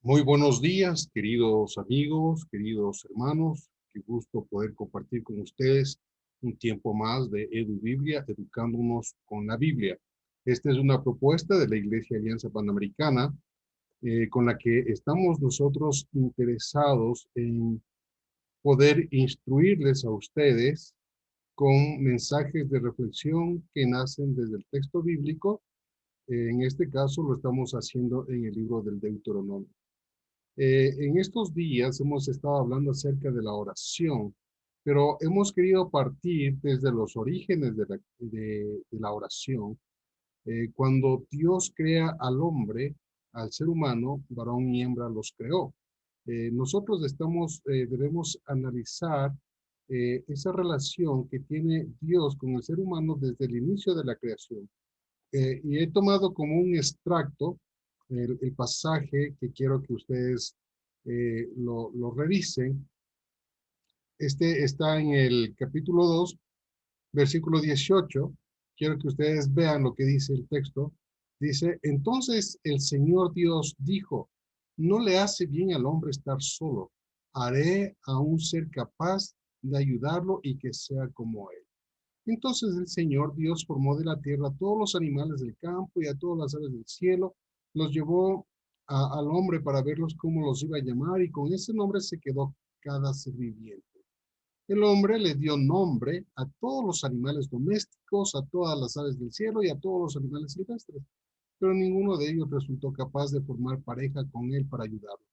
Muy buenos días, queridos amigos, queridos hermanos. Qué gusto poder compartir con ustedes un tiempo más de Edu Biblia, educándonos con la Biblia. Esta es una propuesta de la Iglesia Alianza Panamericana con la que estamos nosotros interesados en poder instruirles a ustedes con mensajes de reflexión que nacen desde el texto bíblico. En este caso lo estamos haciendo en el libro del Deuteronomio. En estos días hemos estado hablando acerca de la oración, pero hemos querido partir desde los orígenes de la oración. Cuando Dios crea al hombre, al ser humano, varón y hembra los creó. Nosotros debemos analizar esa relación que tiene Dios con el ser humano desde el inicio de la creación. Y he tomado como un extracto el pasaje que quiero que ustedes lo revisen. Este está en el capítulo 2, versículo 18. Quiero que ustedes vean lo que dice el texto. Dice, entonces el Señor Dios dijo, no le hace bien al hombre estar solo. Haré a un ser capaz de ayudarlo y que sea como él. Entonces el Señor Dios formó de la tierra a todos los animales del campo y a todas las aves del cielo, los llevó al hombre para verlos cómo los iba a llamar y con ese nombre se quedó cada ser viviente. El hombre le dio nombre a todos los animales domésticos, a todas las aves del cielo y a todos los animales silvestres, pero ninguno de ellos resultó capaz de formar pareja con él para ayudarlo.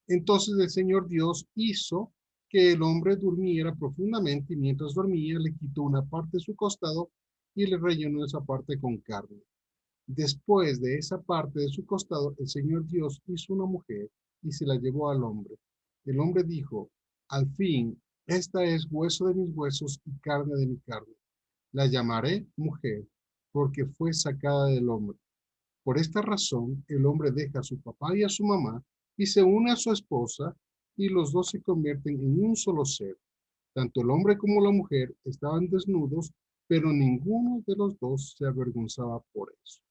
Entonces el Señor Dios hizo que el hombre durmiera profundamente y mientras dormía le quitó una parte de su costado y le rellenó esa parte con carne. Después de esa parte de su costado, el Señor Dios hizo una mujer y se la llevó al hombre. El hombre dijo, al fin, esta es hueso de mis huesos y carne de mi carne. La llamaré mujer porque fue sacada del hombre. Por esta razón, el hombre deja a su papá y a su mamá y se une a su esposa y los dos se convierten en un solo ser. Tanto el hombre como la mujer estaban desnudos, pero ninguno de los dos se avergonzaba por eso.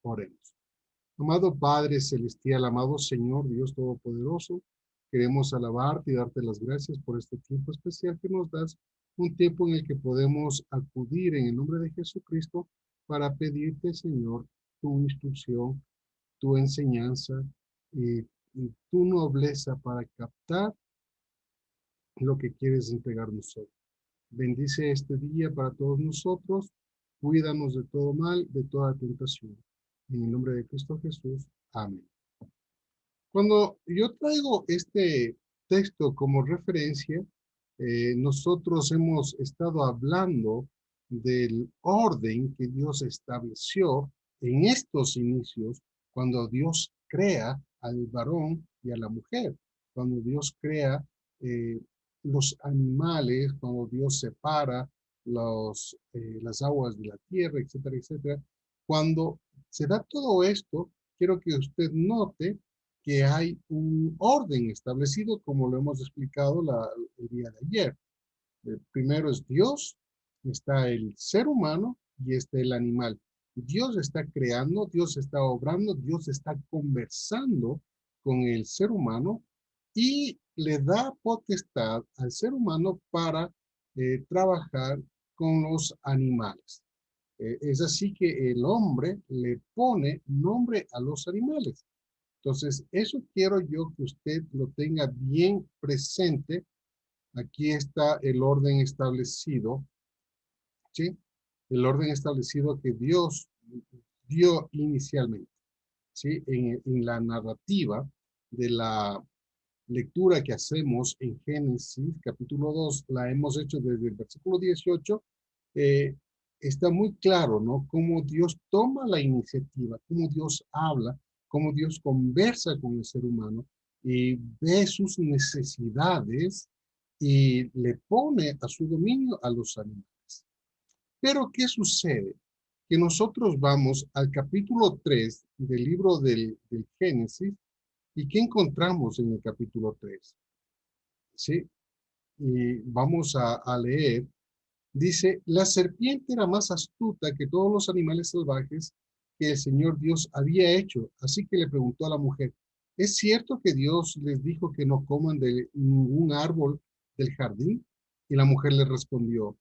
Oremos. Amado Padre Celestial, amado Señor Dios Todopoderoso, queremos alabarte y darte las gracias por este tiempo especial que nos das, un tiempo en el que podemos acudir en el nombre de Jesucristo para pedirte, Señor, tu instrucción, tu enseñanza y tu nobleza para captar lo que quieres entregarnos hoy. Bendice este día para todos nosotros, cuídanos de todo mal, de toda tentación. En el nombre de Cristo Jesús. Amén. Cuando yo traigo este texto como referencia, nosotros hemos estado hablando del orden que Dios estableció en estos inicios, cuando Dios crea al varón y a la mujer, cuando Dios crea eh, los animales, cuando Dios separa las aguas de la tierra, etcétera, etcétera. Cuando se da todo esto, quiero que usted note que hay un orden establecido, como lo hemos explicado el día de ayer. El primero es Dios, está el ser humano y está el animal. Dios está creando, Dios está obrando, Dios está conversando con el ser humano y le da potestad al ser humano para trabajar con los animales. Es así que el hombre le pone nombre a los animales. Entonces, eso quiero yo que usted lo tenga bien presente. Aquí está el orden establecido, ¿sí? El orden establecido que Dios dio inicialmente, ¿sí? En la narrativa de la lectura que hacemos en Génesis, capítulo 2, la hemos hecho desde el versículo 18, eh, está muy claro, ¿no? Cómo Dios toma la iniciativa, cómo Dios habla, cómo Dios conversa con el ser humano y ve sus necesidades y le pone a su dominio a los animales. Pero, ¿qué sucede? Que nosotros vamos al capítulo 3 del libro del Génesis y ¿qué encontramos en el capítulo 3? ¿Sí? Y vamos a leer. Dice, la serpiente era más astuta que todos los animales salvajes que el Señor Dios había hecho. Así que le preguntó a la mujer, ¿Es cierto que Dios les dijo que no coman de ningún árbol del jardín? Y la mujer le respondió,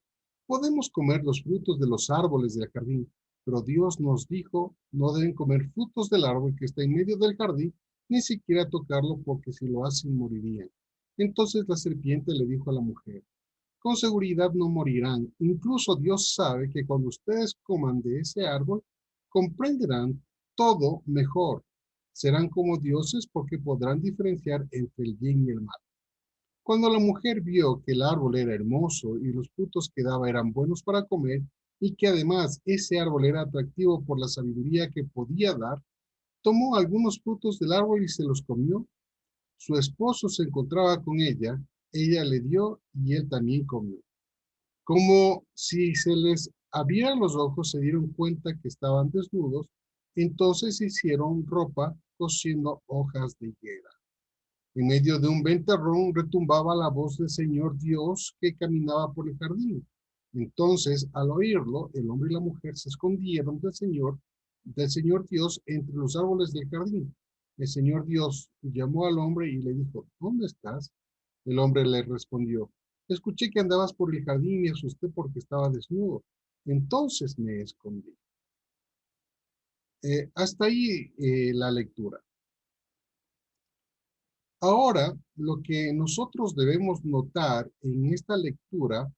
podemos comer los frutos de los árboles del jardín, pero Dios nos dijo, no deben comer frutos del árbol que está en medio del jardín, ni siquiera tocarlo, porque si lo hacen morirían. Entonces la serpiente le dijo a la mujer, con seguridad no morirán. Incluso Dios sabe que cuando ustedes coman de ese árbol, comprenderán todo mejor. Serán como dioses porque podrán diferenciar entre el bien y el mal. Cuando la mujer vio que el árbol era hermoso y los frutos que daba eran buenos para comer, y que además ese árbol era atractivo por la sabiduría que podía dar, tomó algunos frutos del árbol y se los comió. Su esposo se encontraba con ella le dio y él también comió. Como si se les abrieran los ojos, se dieron cuenta que estaban desnudos, entonces hicieron ropa cosiendo hojas de higuera. En medio de un ventarrón retumbaba la voz del Señor Dios que caminaba por el jardín. Entonces, al oírlo, el hombre y la mujer se escondieron del Señor Dios entre los árboles del jardín. El Señor Dios llamó al hombre y le dijo, ¿dónde estás? El hombre le respondió, escuché que andabas por el jardín y me asusté porque estaba desnudo. Entonces me escondí. Hasta ahí la lectura. Ahora, lo que nosotros debemos notar en esta lectura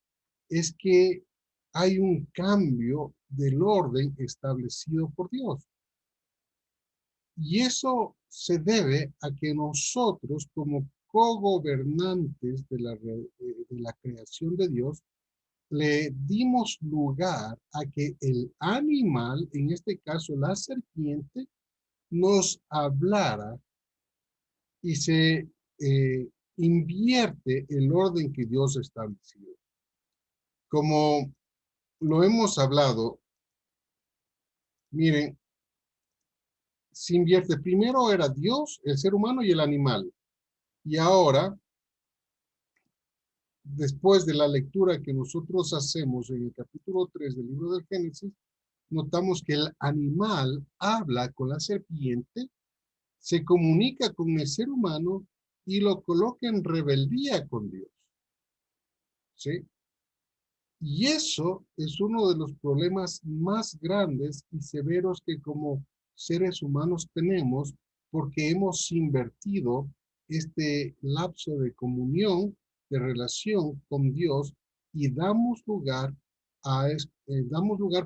es que hay un cambio del orden establecido por Dios. Y eso se debe a que nosotros, como cogobernantes de la creación de Dios, le dimos lugar a que el animal, en este caso la serpiente, nos hablara y se invierte el orden que Dios ha establecido. Como lo hemos hablado, miren, se invierte. Primero era Dios, el ser humano y el animal. Y ahora, después de la lectura que nosotros hacemos en el capítulo 3 del libro del Génesis, notamos que el animal habla con la serpiente, se comunica con el ser humano y lo coloca en rebeldía con Dios. ¿Sí? Y eso es uno de los problemas más grandes y severos que como seres humanos tenemos, porque hemos invertido este lapso de comunión, de relación con Dios, y damos lugar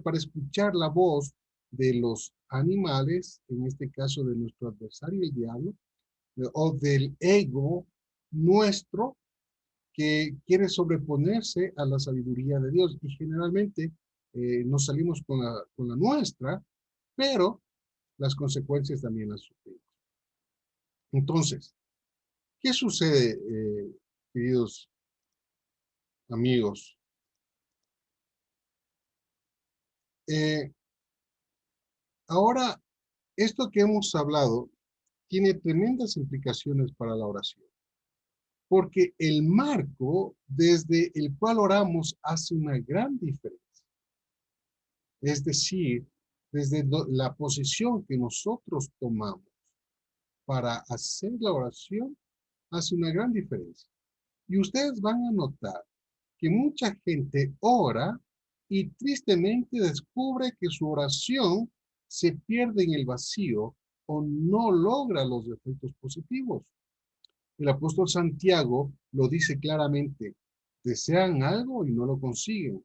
para escuchar la voz de los animales, en este caso de nuestro adversario, el diablo, o del ego nuestro, que quiere sobreponerse a la sabiduría de Dios. Y generalmente nos salimos con la nuestra, pero las consecuencias también las sufrimos. Entonces, ¿qué sucede, queridos amigos? Eh, Ahora, esto que hemos hablado tiene tremendas implicaciones para la oración, porque el marco desde el cual oramos hace una gran diferencia. Es decir, desde la posición que nosotros tomamos para hacer la oración hace una gran diferencia. Y ustedes van a notar que mucha gente ora y tristemente descubre que su oración se pierde en el vacío o no logra los efectos positivos. El apóstol Santiago lo dice claramente, desean algo y no lo consiguen,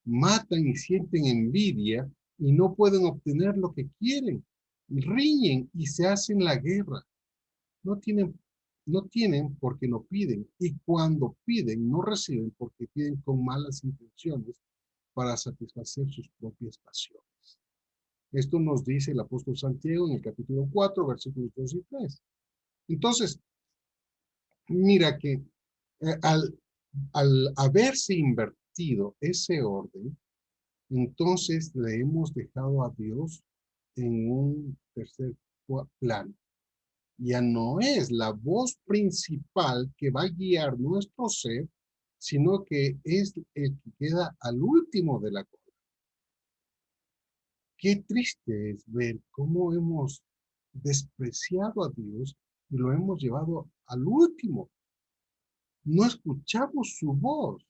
matan y sienten envidia y no pueden obtener lo que quieren, riñen y se hacen la guerra. No tienen, no tienen porque no piden, y cuando piden no reciben porque piden con malas intenciones para satisfacer sus propias pasiones. Esto nos dice el apóstol Santiago en el capítulo 4, versículos 2 y 3. Entonces, mira que al haberse invertido ese orden, entonces le hemos dejado a Dios en un tercer plano. Ya no es la voz principal que va a guiar nuestro ser, sino que es el que queda al último de la cola. Qué triste es ver cómo hemos despreciado a Dios y lo hemos llevado al último. No escuchamos su voz,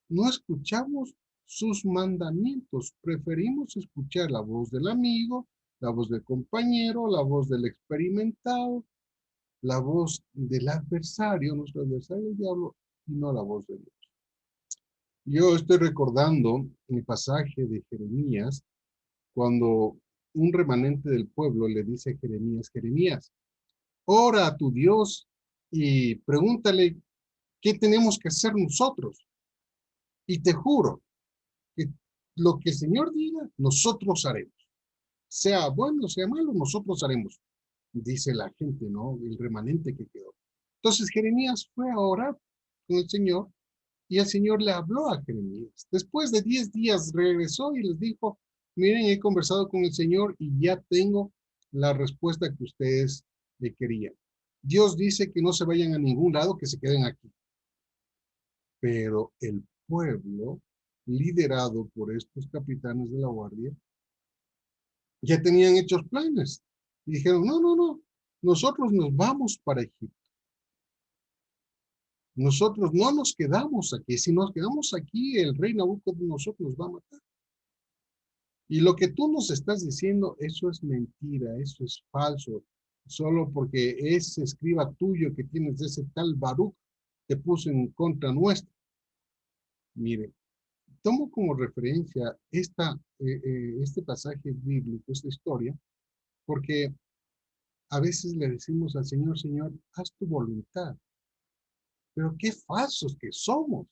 no escuchamos sus mandamientos. Preferimos escuchar la voz del amigo, la voz del compañero, la voz del experimentado, la voz del adversario, nuestro adversario el diablo, y no la voz de Dios. Yo estoy recordando el pasaje de Jeremías, cuando un remanente del pueblo le dice a Jeremías, Jeremías, ora a tu Dios y pregúntale qué tenemos que hacer nosotros. Y te juro que lo que el Señor diga, nosotros haremos. Sea bueno, sea malo, nosotros haremos. Dice la gente, ¿no? El remanente que quedó. Entonces Jeremías fue a orar con el Señor y el Señor le habló a Jeremías. Después de 10 días regresó y les dijo, miren, he conversado con el Señor y ya tengo la respuesta que ustedes le querían. Dios dice que no se vayan a ningún lado, que se queden aquí. Pero el pueblo, liderado por estos capitanes de la guardia, ya tenían hechos planes. Y dijeron, no, no, no, nosotros nos vamos para Egipto. Nosotros no nos quedamos aquí. Si nos quedamos aquí, el rey Nabucodonosor nos va a matar. Y lo que tú nos estás diciendo, eso es mentira, eso es falso. Solo porque ese escriba tuyo que tienes de ese tal Baruch te puso en contra nuestra. Mire, tomo como referencia este pasaje bíblico, esta historia, porque a veces le decimos al Señor, Señor, haz tu voluntad. Pero qué falsos que somos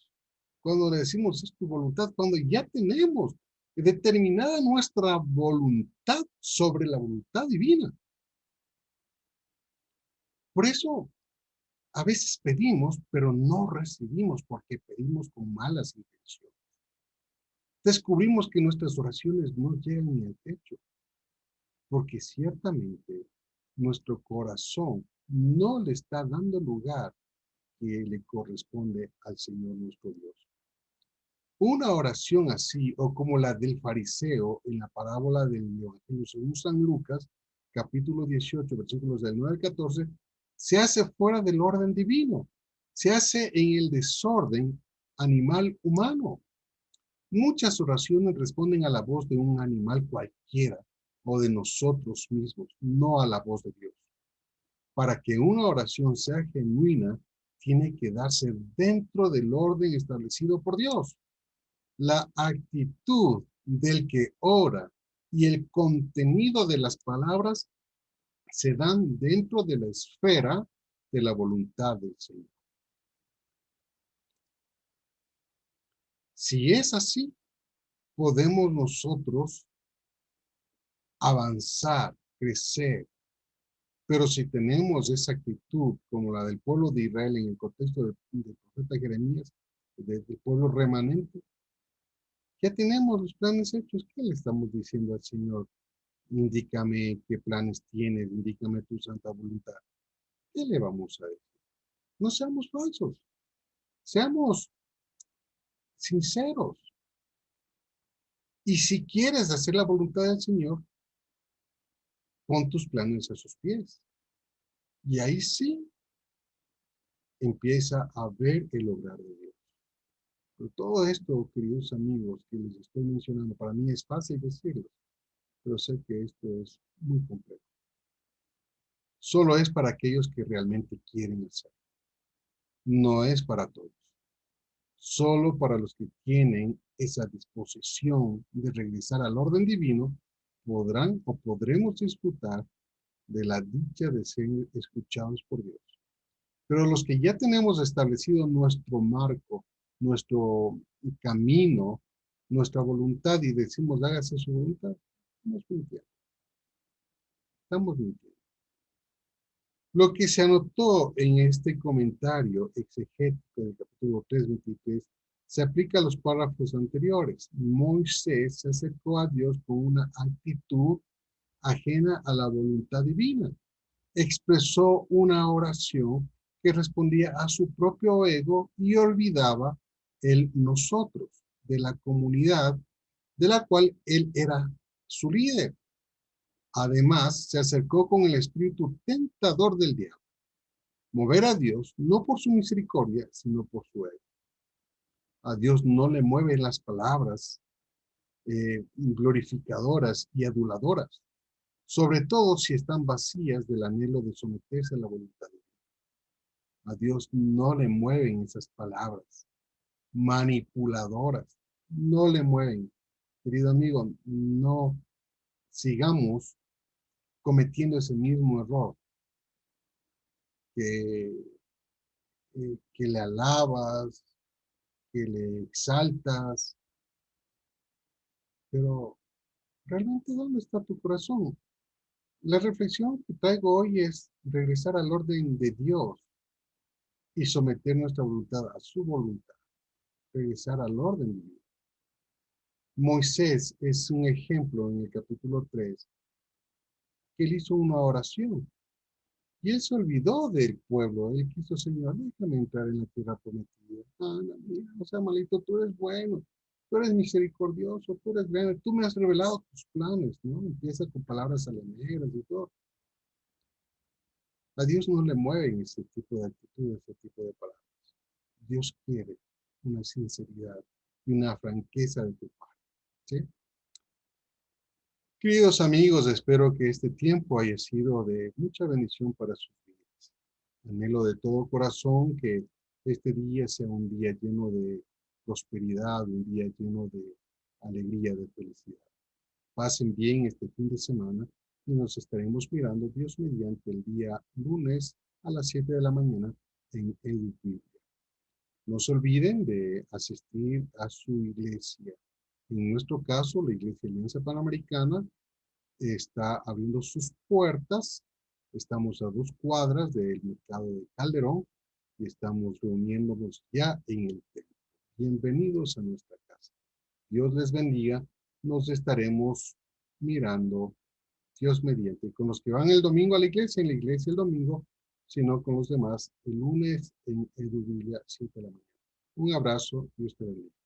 cuando le decimos es tu voluntad, cuando ya tenemos determinada nuestra voluntad sobre la voluntad divina. Por eso a veces pedimos, pero no recibimos porque pedimos con malas intenciones. Descubrimos que nuestras oraciones no llegan ni al techo, porque ciertamente nuestro corazón no le está dando lugar que le corresponde al Señor nuestro Dios. Una oración así, o como la del fariseo en la parábola del Evangelio según San Lucas, capítulo 18, versículos del 9 al 14, se hace fuera del orden divino, se hace en el desorden animal humano. Muchas oraciones responden a la voz de un animal cualquiera o de nosotros mismos, no a la voz de Dios. Para que una oración sea genuina, tiene que darse dentro del orden establecido por Dios. La actitud del que ora y el contenido de las palabras se dan dentro de la esfera de la voluntad del Señor. Si es así, podemos nosotros avanzar, crecer. Pero si tenemos esa actitud como la del pueblo de Israel en el contexto del profeta Jeremías, del pueblo remanente, ya tenemos los planes hechos. ¿Qué le estamos diciendo al Señor? Indícame qué planes tienes, indícame tu santa voluntad. ¿Qué le vamos a decir? No seamos falsos, seamos sinceros. Y si quieres hacer la voluntad del Señor, pon tus planes a sus pies. Y ahí sí empieza a ver el obrar de Dios. Pero todo esto, queridos amigos, que les estoy mencionando, para mí es fácil decirlo, pero sé que esto es muy complejo. Solo es para aquellos que realmente quieren hacerlo. No es para todos. Solo para los que tienen esa disposición de regresar al orden divino, podrán o podremos disfrutar de la dicha de ser escuchados por Dios. Pero los que ya tenemos establecido nuestro marco, nuestro camino, nuestra voluntad y decimos hágase su voluntad, estamos mintiendo. Estamos mintiendo. Lo que se anotó en este comentario exegético del capítulo 3:23 se aplica a los párrafos anteriores. Moisés se acercó a Dios con una actitud ajena a la voluntad divina. Expresó una oración que respondía a su propio ego y olvidaba el nosotros de la comunidad de la cual él era su líder. Además, se acercó con el espíritu tentador del diablo. Mover a Dios no por su misericordia, sino por su ego. A Dios no le mueven las palabras glorificadoras y aduladoras, sobre todo si están vacías del anhelo de someterse a la voluntad de Dios. A Dios no le mueven esas palabras manipuladoras, no le mueven. Querido amigo, no sigamos cometiendo ese mismo error que, que le alabas, que le exaltas, pero realmente ¿dónde está tu corazón? La reflexión que traigo hoy es regresar al orden de Dios y someter nuestra voluntad a su voluntad, regresar al orden de Dios. Moisés es un ejemplo en el capítulo 3, que él hizo una oración y él se olvidó del pueblo. Él quiso, Señor, déjame entrar en la tierra prometida. Mira, o sea, malito, tú eres bueno, tú eres misericordioso, tú eres grande, tú me has revelado tus planes, ¿no? Empieza con palabras alemanas y todo. A Dios no le mueven ese tipo de actitudes, ese tipo de palabras. Dios quiere una sinceridad y una franqueza de tu parte, ¿sí? Queridos amigos, espero que este tiempo haya sido de mucha bendición para sus vidas. Anhelo de todo corazón que este día sea un día lleno de prosperidad, un día lleno de alegría, de felicidad. Pasen bien este fin de semana y nos estaremos mirando Dios mediante el día lunes a las 7 de la mañana en EduBiblia. No se olviden de asistir a su iglesia. En nuestro caso, la Iglesia Alianza Panamericana está abriendo sus puertas. Estamos a 2 cuadras del mercado de Calderón y estamos reuniéndonos ya en el templo. Bienvenidos a nuestra casa. Dios les bendiga. Nos estaremos mirando, Dios mediante. Y con los que van el domingo a la iglesia, en la iglesia el domingo, sino con los demás el lunes en EduBiblia 7 de la mañana. Un abrazo y Dios te bendiga.